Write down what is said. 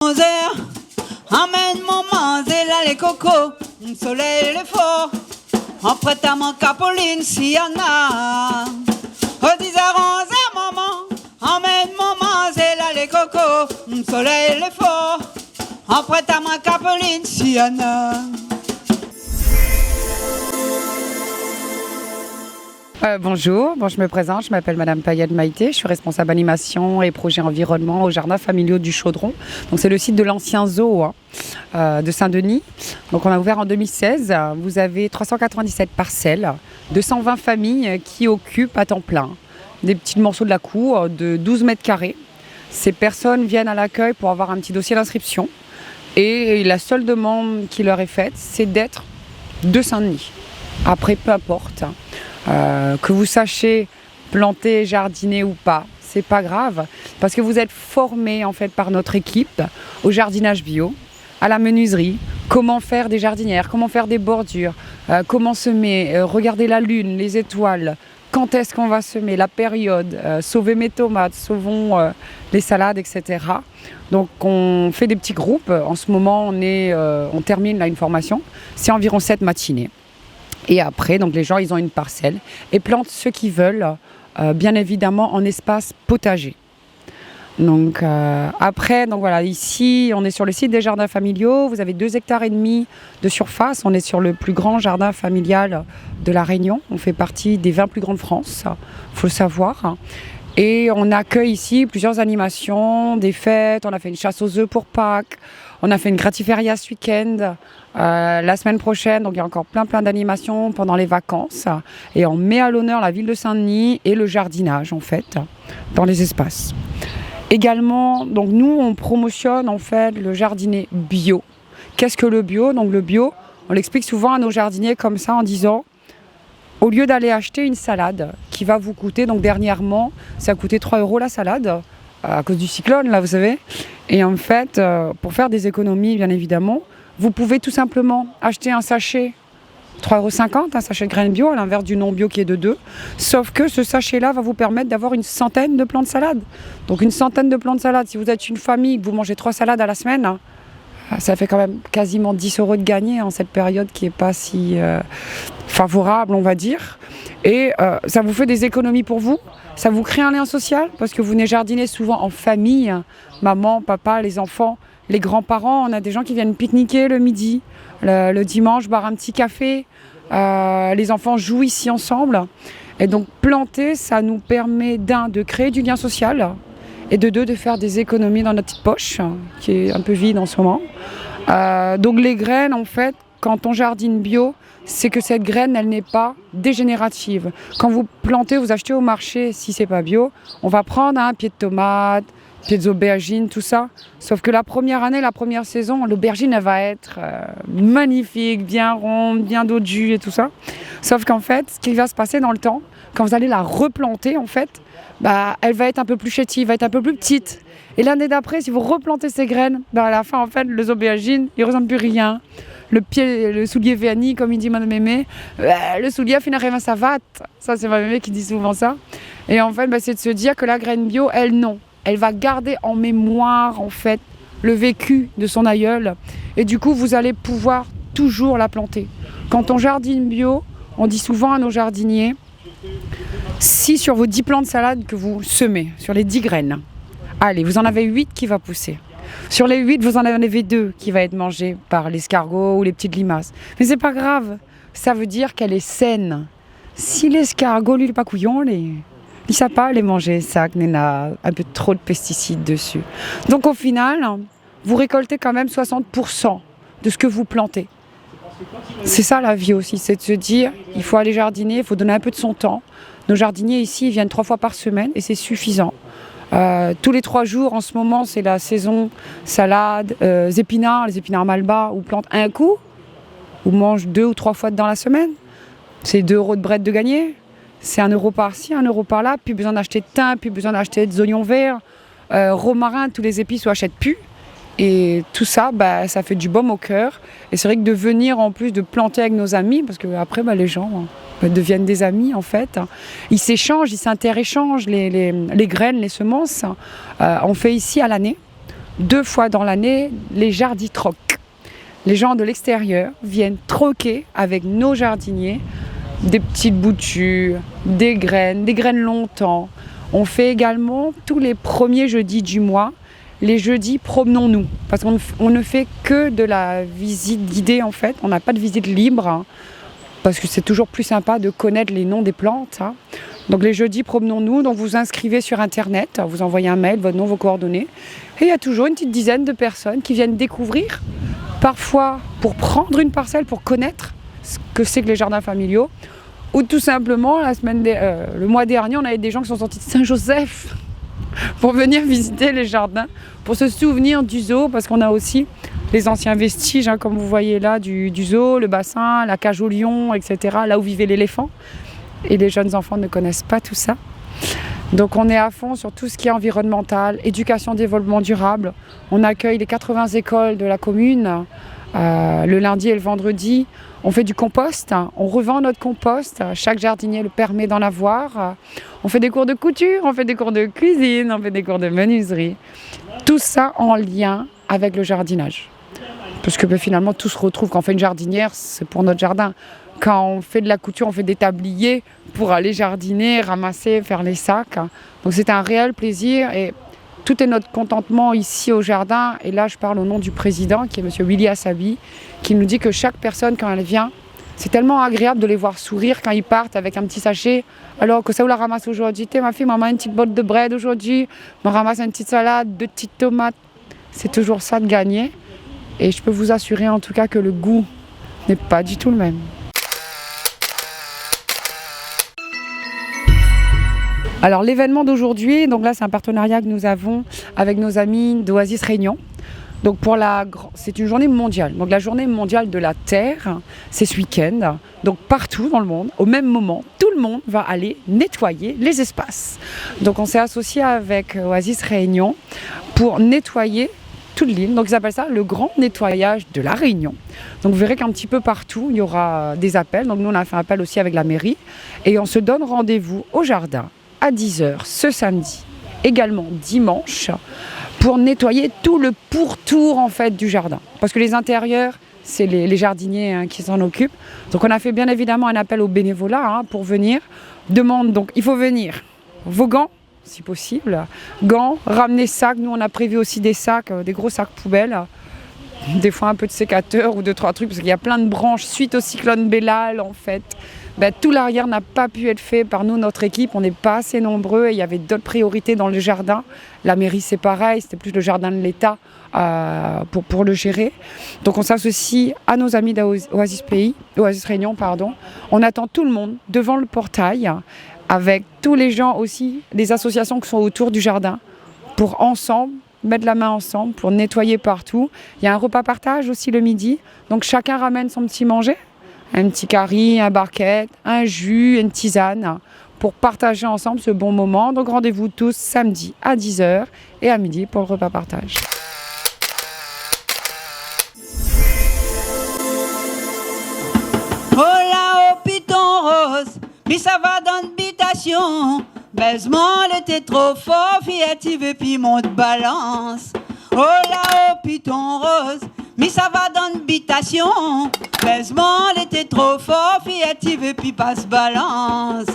Emmène maman, là les cocos, le soleil est fort. En prête à mon capoline s'il y en a. Au 10 à 11 maman, emmène maman, là les cocos, le soleil est fort. En prête à mon capoline s'il y en a. Bonjour, je me présente, je m'appelle Madame Payette Maïté, je suis responsable animation et projet environnement au jardin familial du Chaudron. Donc c'est le site de l'ancien zoo de Saint-Denis. Donc on a ouvert en 2016, vous avez 397 parcelles, 220 familles qui occupent à temps plein des petits morceaux de la cour de 12 mètres carrés. Ces personnes viennent à l'accueil pour avoir un petit dossier d'inscription et la seule demande qui leur est faite, c'est d'être de Saint-Denis. Après, peu importe. Que vous sachiez planter, jardiner ou pas, c'est pas grave parce que vous êtes formés en fait par notre équipe au jardinage bio, à la menuiserie, comment faire des jardinières, comment faire des bordures, comment semer, regarder la lune, les étoiles, quand est-ce qu'on va semer, la période, sauver mes tomates, sauvons les salades, etc. Donc on fait des petits groupes. En ce moment on termine là une formation, c'est environ 7 matinées. Et après, donc les gens, ils ont une parcelle et plantent ce qu'ils veulent, bien évidemment en espace potager. Donc après, donc voilà, ici, on est sur le site des jardins familiaux. Vous avez 2,5 hectares de surface. On est sur le plus grand jardin familial de La Réunion. On fait partie des 20 plus grands de France, il faut le savoir. Et on accueille ici plusieurs animations, des fêtes. On a fait une chasse aux œufs pour Pâques. On a fait une gratiféria ce week-end. La semaine prochaine, donc il y a encore plein d'animations pendant les vacances. Et on met à l'honneur la ville de Saint-Denis et le jardinage, en fait, dans les espaces. Également, donc nous, on promotionne, en fait, le jardinet bio. Qu'est-ce que le bio? Donc le bio, on l'explique souvent à nos jardiniers comme ça en disant... Au lieu d'aller acheter une salade qui va vous coûter, donc dernièrement, ça a coûté 3 € la salade, à cause du cyclone, là, vous savez. Et en fait, pour faire des économies, bien évidemment, vous pouvez tout simplement acheter un sachet, 3,50 €, un sachet de graines bio, à l'inverse du non bio qui est de 2. Sauf que ce sachet-là va vous permettre d'avoir une centaine de plants de salade. Donc une centaine de plants de salade, si vous êtes une famille, que vous mangez 3 salades à la semaine, ça fait quand même quasiment 10 € de gagné en cette période qui n'est pas si favorable, on va dire. Et ça vous fait des économies pour vous. Ça vous crée un lien social parce que vous venez jardiner souvent en famille. Maman, papa, les enfants, les grands-parents. On a des gens qui viennent pique-niquer le midi, le dimanche, boire un petit café. Les enfants jouent ici ensemble. Et donc planter, ça nous permet de créer du lien social. Et de faire des économies dans notre petite poche, qui est un peu vide en ce moment. Donc les graines, en fait, quand on jardine bio, c'est que cette graine, elle n'est pas dégénérative. Quand vous plantez, vous achetez au marché, si c'est pas bio, on va prendre un pied de tomate, pied d'aubergine, tout ça. Sauf que la première année, la première saison, l'aubergine, elle va être magnifique, bien ronde, bien d'eau de jus et tout ça. Sauf qu'en fait, ce qui va se passer dans le temps, quand vous allez la replanter, en fait, elle va être un peu plus chétive, va être un peu plus petite. Et l'année d'après, si vous replantez ces graines, à la fin, en fait, les aubergines, ils ne ressemblent plus rien. Le soulier verni, comme il dit ma mémé, le soulier a fini à sa vatte. Ça, c'est ma mémé qui dit souvent ça. Et en fait, c'est de se dire que la graine bio, elle, non. Elle va garder en mémoire, en fait, le vécu de son aïeul. Et du coup, vous allez pouvoir toujours la planter. Quand on jardine bio, on dit souvent à nos jardiniers, si sur vos 10 plants de salade que vous semez, sur les 10 graines, allez, vous en avez 8 qui va pousser. Sur les 8, vous en avez 2 qui va être mangé par l'escargot ou les petites limaces. Mais c'est pas grave, ça veut dire qu'elle est saine. Si l'escargot, lui, il n'est pas couillon, il ne sait pas les manger, ça, il y a un peu trop de pesticides dessus. Donc au final, vous récoltez quand même 60% de ce que vous plantez. C'est ça la vie aussi, c'est de se dire, il faut aller jardiner, il faut donner un peu de son temps. Nos jardiniers ici, ils viennent 3 fois par semaine et c'est suffisant. Tous les 3 jours, en ce moment, c'est la saison salade, les épinards Malba, où plante un coup, ou mange 2 ou 3 fois dans la semaine. C'est 2 € de bread de gagner. C'est 1 € par-ci, 1 € par-là. Plus besoin d'acheter de thym, plus besoin d'acheter des oignons verts, romarin, tous les épices, on achète plus. Et tout ça, ça fait du baume au cœur. Et c'est vrai que de venir en plus de planter avec nos amis, parce qu'après, les gens deviennent des amis en fait. Ils s'échangent, ils s'interéchangent les graines, les semences. On fait ici à l'année. 2 fois dans l'année, les jarditrocs. Les gens de l'extérieur viennent troquer avec nos jardiniers des petites boutures, des graines longtemps. On fait également tous les premiers jeudis du mois, les jeudis promenons-nous. Parce qu'on ne fait que de la visite guidée en fait, on n'a pas de visite libre. Hein, parce que c'est toujours plus sympa de connaître les noms des plantes. Hein. Donc les jeudis promenons-nous, donc vous inscrivez sur internet, vous envoyez un mail, votre nom, vos coordonnées. Et il y a toujours une petite dizaine de personnes qui viennent découvrir, parfois pour prendre une parcelle, pour connaître ce que c'est que les jardins familiaux. Ou tout simplement, le mois dernier, on avait des gens qui sont sortis de Saint-Joseph pour venir visiter les jardins, pour se souvenir du zoo, parce qu'on a aussi les anciens vestiges, hein, comme vous voyez là, du zoo, le bassin, la cage aux lions, etc., là où vivait l'éléphant. Et les jeunes enfants ne connaissent pas tout ça. Donc on est à fond sur tout ce qui est environnemental, éducation, développement durable. On accueille les 80 écoles de la commune le lundi et le vendredi. On fait du compost, on revend notre compost. Chaque jardinier le permet d'en avoir. On fait des cours de couture, on fait des cours de cuisine, on fait des cours de menuiserie. Tout ça en lien avec le jardinage. Parce que finalement tout se retrouve. Quand on fait une jardinière, c'est pour notre jardin. Quand on fait de la couture, on fait des tabliers pour aller jardiner, ramasser, faire les sacs. Donc c'est un réel plaisir et tout est notre contentement ici au jardin. Et là, je parle au nom du président, qui est M. Willy Assabi, qui nous dit que chaque personne, quand elle vient, c'est tellement agréable de les voir sourire quand ils partent avec un petit sachet. Alors que ça, on la ramasse aujourd'hui. Ma fille, maman, une petite botte de bread aujourd'hui. On ramasse une petite salade, 2 petites tomates. C'est toujours ça de gagner. Et je peux vous assurer en tout cas que le goût n'est pas du tout le même. Alors l'événement d'aujourd'hui, donc là c'est un partenariat que nous avons avec nos amis d'Oasis Réunion. Donc c'est une journée mondiale. Donc la journée mondiale de la Terre, c'est ce week-end. Donc partout dans le monde, au même moment, tout le monde va aller nettoyer les espaces. Donc on s'est associé avec Oasis Réunion pour nettoyer toute l'île. Donc ils appellent ça le grand nettoyage de la Réunion. Donc vous verrez qu'un petit peu partout, il y aura des appels. Donc nous on a fait un appel aussi avec la mairie. Et on se donne rendez-vous au jardin à 10h ce samedi, également dimanche, pour nettoyer tout le pourtour en fait du jardin. Parce que les intérieurs, c'est les jardiniers qui s'en occupent. Donc on a fait bien évidemment un appel au bénévolat pour venir. Donc il faut venir vos gants, si possible, gants, ramener sacs. Nous on a prévu aussi des sacs, des gros sacs poubelles. Des fois un peu de sécateur ou 2-3 trucs, parce qu'il y a plein de branches suite au cyclone Bellal en fait. Tout l'arrière n'a pas pu être fait par nous, notre équipe. On n'est pas assez nombreux et il y avait d'autres priorités dans le jardin. La mairie, c'est pareil, c'était plus le jardin de l'État pour le gérer. Donc on s'associe à nos amis d'Oasis Réunion. On attend tout le monde devant le portail avec tous les gens aussi, les associations qui sont autour du jardin pour ensemble mettre la main ensemble pour nettoyer partout. Il y a un repas partage aussi le midi. Donc chacun ramène son petit manger. Un petit curry, un barquette, un jus, une tisane pour partager ensemble ce bon moment. Donc rendez-vous tous samedi à 10h et à midi pour le repas partage. Oh là, oh piton rose, mais ça va dans l'habitation. Baisement, elle était trop fort, fiative et puis monte balance. Oh là, oh piton rose, mais ça va dans l'habitation. Baisement, elle était trop fort, fiative et puis passe balance.